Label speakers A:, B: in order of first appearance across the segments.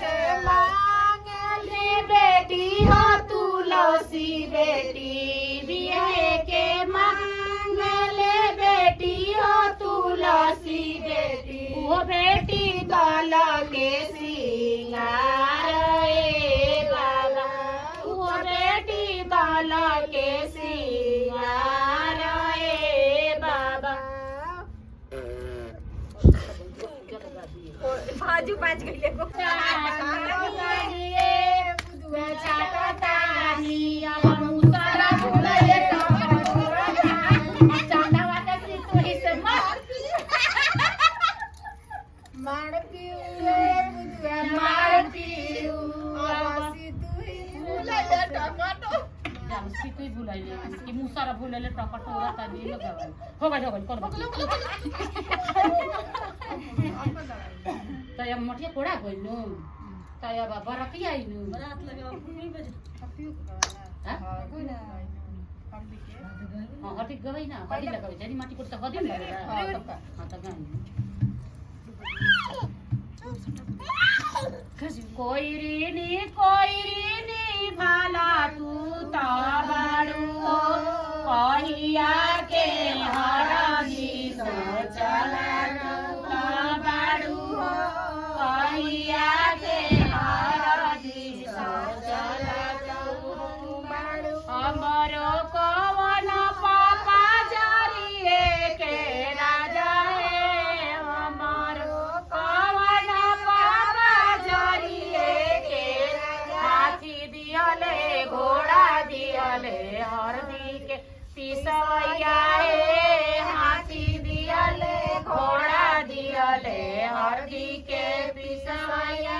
A: के मांगली बेटी हो तुलसी बेटी बिहे के मांगले बेटी हो तुलसी बेटी वो बेटी कल के सिंगार ए बाबा वो बेटी कल के सिंगार ए बाबा
B: बाजू बाज गई ले
A: सीतुई भुलाइले इसकी मुंह सारा भुलाइले टकटोरा ता दिलो गवन हो गई कर तया मठिया कोडा गइनु तया बाबा रखी आइनु रात लगे 3 बजे हां हटी गई ना हटी लगावे जनी माटी को त हदी लगेला हां त गाई कोई री भाला तू ता बाड़ू कहिया के हरदी सोचला ता बाड़ू कहिया के हरदी सोचला तू बाड़ू हमरो कवन पापा जरिए के राजा है हमरो कवन पापा जरिए के हाथी दियले घोड़ा दियले हरदी के पिसवैया हाथी दियले घोड़ा दियले हरदी के पिसवैया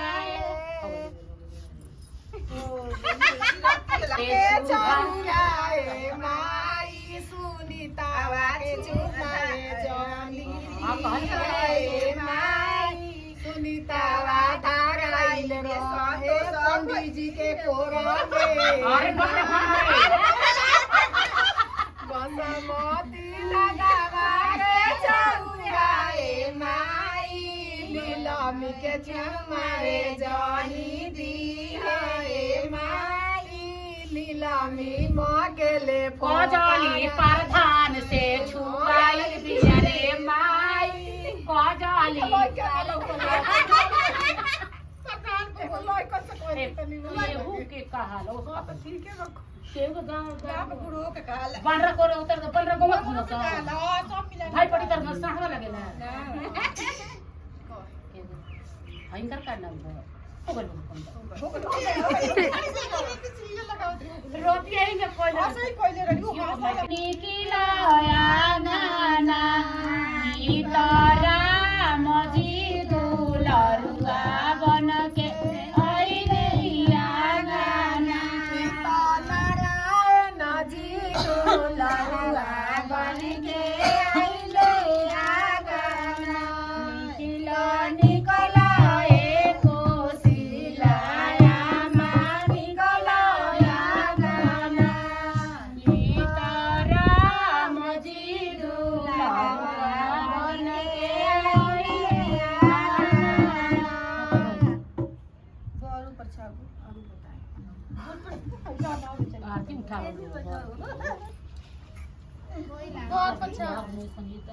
B: माई सुनीतावा के चुमाए जानी माई सुनीतावा धाराइल रहे पंडित जी के कोरा में बसमती लगावा रे चौराए माई नीलमी के चुमाए जानी दी है माई नीलमी मगले
A: कजली प्रधान से छुआइल बिया रे माई कजली केहू के कहालो केहू गांव बनरा को उतर बनरा को मत भूलो भाई पड़ी तर साहवा लगेला भयंकर करना रोटी आई के कोई निकिला गाना गीतरा मजी दुलरुआ बन के आइले गाना
B: नारायण जी दुलरुआ बन के आइले गाना
A: निकिला निकला आरती उठा लो बहुत अच्छा संगीत